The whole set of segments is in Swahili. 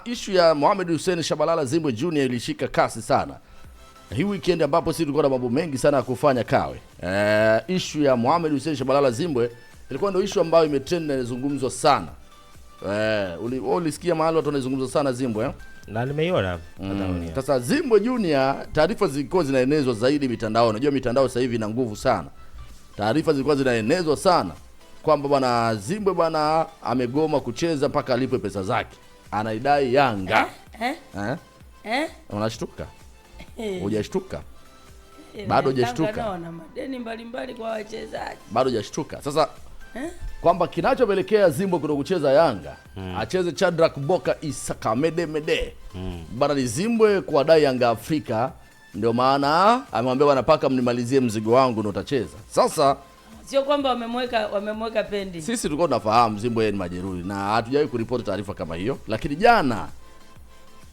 Ishu ya Mohamed Hussein Shabalala Zimbwe Junior ilishika kasi sana hii weekend, ambapo sisi tulikuwa na mambo mengi sana ya kufanya Kawe. Ishu ya Mohamed Hussein Shabalala Zimbwe ilikuwa ndio ishu ambayo imetrend na inazungumzwa sana. Ulisikia mahali watu wanazungumza sana Zimbwe na nimeiona sasa Zimbwe Junior, taarifa zilikuwa zinaenezwa zaidi mitandao. Unajua mitandao sasa hivi ina nguvu sana. Taarifa zilikuwa zinaenezwa sana kwamba bwana Zimbwe bwana amegoma kucheza mpaka alipwe pesa zake. Anaidai Yanga. Unashtuka? Hujashtuka? Bado hujashtuka? Naona madeni mbalimbali kwa wachezaji. Bado hujashtuka. Sasa kwamba kinachopelekea Zimbwe kuto kucheza Yanga, acheze Chadrak Boka Isaka Mede. Bana ni Zimbwe kuwadai Yanga Afrika, ndio maana amemwambia bwana paka mnimalizie mzigo wangu ndio utacheza. Sasa sio kwamba wamemweka pendi. Sisi tulikuwa tunafahamu Zimbwe ni majeruhi na hatujawahi kuripoti taarifa kama hiyo, lakini jana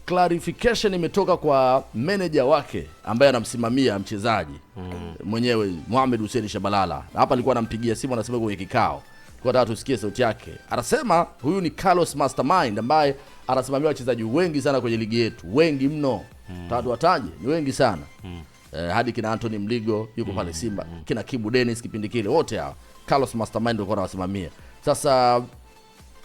clarification imetoka kwa manager wake ambaye anamsimamia mchezaji mwenyewe Mohamed Hussein Shabalala. Hapa alikuwa anampigia simu, anasema kwenye kikao. Tulikuwa nataka tusikie sauti yake. Anasema huyu ni Carlos Mastermind ambaye anasimamia wachezaji wengi sana kwenye ligi yetu, wengi mno. Tatu wataje, ni wengi sana. Hadi kina Anthony Mligo yuko pale Simba, kina Kibu Dennis kipindi kile, wote hao Carlos Mastermind alikuwa anawasimamia. Sasa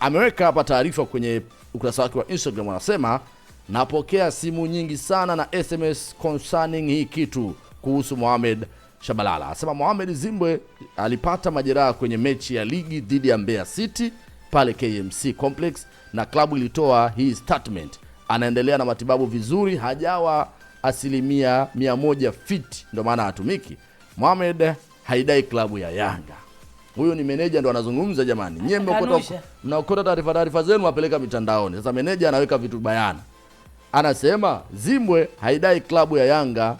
ameweka hapa taarifa kwenye ukurasa wake wa Instagram, anasema napokea simu nyingi sana na SMS concerning hii kitu kuhusu Mohamed Shabalala. Anasema Mohamed Zimbwe alipata majeraha kwenye mechi ya ligi dhidi ya Mbeya City pale KMC Complex na klabu ilitoa hii statement. Anaendelea na matibabu vizuri, hajawa 100% fit, ndio maana hatumiki. Mohamed haidai klabu ya Yanga. Huyo ni meneja ndo anazungumza jamani. Nyie mnaokota taarifa zenu wapeleka mitandaoni. Sasa meneja anaweka vitu bayana. Anasema Zimbwe haidai klabu ya Yanga,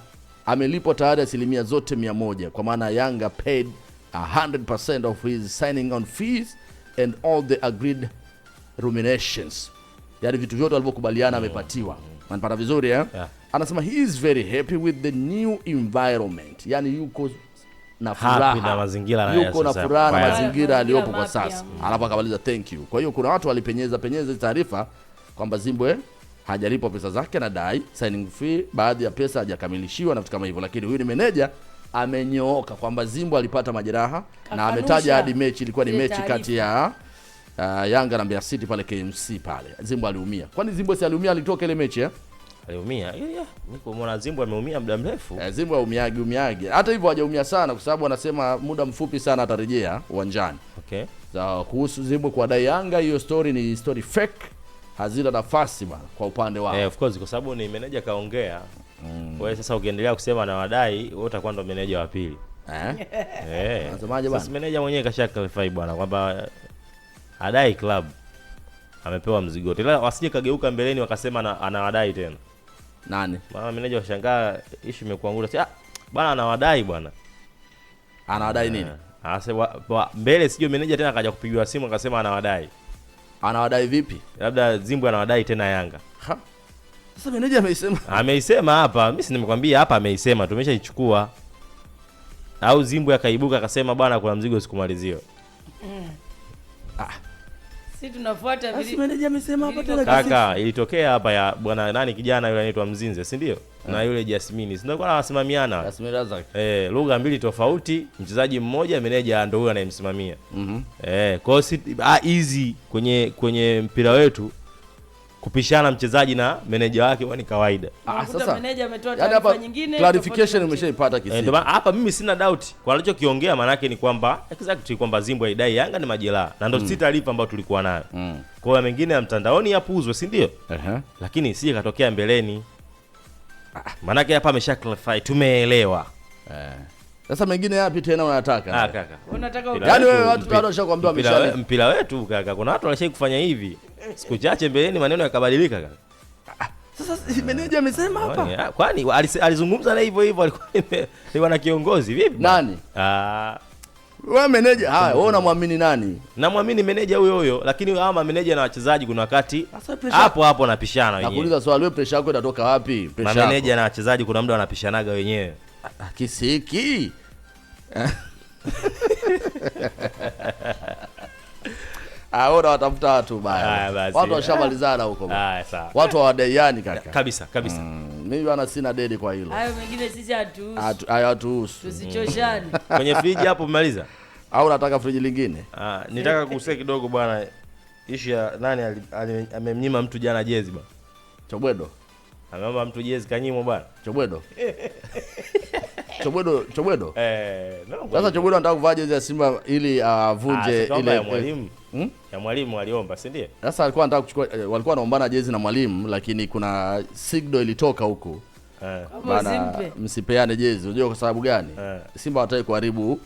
amelipwa tayari 100% kwa maana Yanga paid 100% of his signing on fees and all the agreed remunerations. Yaani vitu vyote walivyokubaliana amepatiwa. Unapata vizuri Yeah. Anasema he is very happy with the new environment. Yaani yuko na furaha na mazingira yuko na furaha na mazingira aliyopo kwa sasa. Alafu akamaliza thank you. Kwa hiyo kuna watu walipenyeza taarifa kwamba Zimbwe hajalipwa pesa zake na dai signing fee, baadhi ya pesa hajakamilishiwa na vitu kama hivyo, lakini huyu ni meneja amenyooka kwamba Zimbwe alipata majeraha na ametaja hadi mechi ilikuwa ni mechi kati ya Yanga na Mbeya City pale KMC pale. Zimbwe aliumia. Kwani Zimbwe si aliumia alitoka ile mechi Aliumia. Niko muona Zimbwe ameumia muda mrefu. Zimbwe umiage. Hata hivyo hajaumia sana kwa sababu anasema muda mfupi sana atarejea uwanjani. Okay. So, kuhusu Zimbwe kwa dai Yanga, hiyo story ni story fake. Hazina nafasi bana kwa upande wao. Of course kwa sababu ni meneja kaongea. Wewe sasa ukiendelea kusema na wadai, wewe utakuwa ndo meneja wa pili. Unasemaje bana? Sasa meneja mwenyewe kasha clarify bwana kwamba adai club amepewa mzigo. Ila wasije kageuka mbeleni wakasema anawadai tena. Nani? Maana meneja washangaa issue imekuangusha. Bwana anawadai bwana. Anawadai nini? Mbele sio meneja tena akaja kupigiwa simu akasema anawadai. Anawadai vipi? Labda Zimbwe anawadai tena Yanga. Sasa meneja ameisema. Ameisema hapa. Mimi si nimekwambia hapa ameisema, tumeshaichukua. Au Zimbwe akaibuka akasema bwana kuna mzigo sikumaliziwa. Sisi tunafuata vile. Basi meneja amesema hapa tena kaka, ilitokea hapa ya bwana nani kijana yule anaitwa Mzinze, si ndio? Na yule Jasmine. Si ndio kwa wanasimamiana? Jasmine Razak. Lugha mbili tofauti, mchezaji mmoja, meneja ndio huyo anayemsimamia. Kwa hiyo easy kwenye mpira wetu kupishana mchezaji na meneja wake ni kawaida. Sasa meneja ametoa taarifa nyingine, clarification umeshaipata kisi. Ndio hapa mimi sina doubt kwa alichokiongea, maana yake ni kwamba exactly kwamba Zimbwe haidai Yanga ni majeraha na ndio si taarifa ambayo tulikuwa nayo. Kwa hiyo mengine ya mtandaoni yapuuzwe, si ndio? Lakini sije katokea mbeleni. Maana yake hapa amesha clarify, tumeelewa. Sasa mengine yapi tena unataka? Kaka. Unataka yaani wewe watu washakwambia wameshali. Mpira wetu kaka, kuna watu walishai kufanya hivi. Siku chache mbeleni maneno yakabadilika kaka. Sasa meneja amesema hapa. Kwani alizungumza na hivyo alikuwa na kiongozi vipi? Nani? Wewe meneja, wewe unamwamini nani? Namwamini meneja huyo, lakini hawa meneja na wachezaji kuna wakati hapo wanapishana wenyewe. Nakuuliza swali, wewe pressure yako inatoka wapi? Meneja na wachezaji kuna muda wanapishanaga wenyewe. Kisiki. Aona watafuta watu Haya, baya. basi. Watu washamalizana huko bana. Haya, sawa. Watu hawadaiani kaka. Kabisa. Mimi bwana sina deni kwa hilo. Hayo mengine sisi hatuhusu. Hayo hatuhusu. Tusichoshane. Kwenye friji hapo umemaliza? Au nataka friji lingine? Nitaka kusikia kidogo bwana. Ishi ya nani amemnyima mtu jana jezi bwana. Chobwedo. Ameomba mtu jezi kanyimo bwana. Chobwedo. Chobwedo. No. Sasa Chobwedo anataka kuvaa jezi ya Simba ili avunje ile ya mwalimu. Ya mwalimu aliomba, si ndio? Sasa alikuwa anataka kuchukua, walikuwa wanaombana jezi na mwalimu, lakini kuna signal ilitoka huko. Bana, msipeane jezi. Unajua kwa sababu gani? Simba wataki kuharibu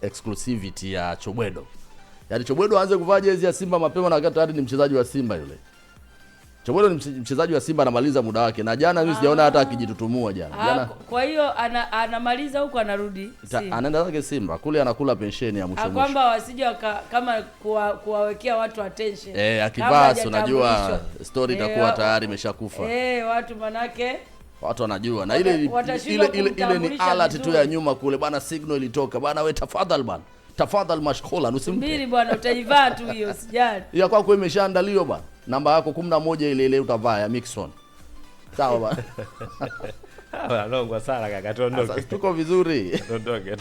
exclusivity ya Chobwedo. Yaani Chobwedo aanze kuvaa jezi ya Simba mapema na wakati tayari ni mchezaji wa Simba yule. Chobwedo ni mchezaji wa Simba, anamaliza muda wake. Na jana mimi sijaona hata akijitutumua jana. Kwa hiyo anamaliza huko anarudi Simba. Anaenda zake Simba. Kule anakula pensheni ya mwisho. Kwamba wasije kama kuwawekea watu attention. Akivaa unajua story itakuwa tayari imeshakufa. Watu manake watu wanajua na ile ni alert tu ya nyuma kule bana, signal ilitoka bana, we tafadhali bana, tafadhali mashkola subiri bwana, utaivaa tu hiyo sijali. Ya kwako imeshaandaliwa bana, namba yako 11 ile utavaa ya Mixon. Sawa bana. Longwa sana kaka, tuondoke. Tuko vizuri. Tuondoke.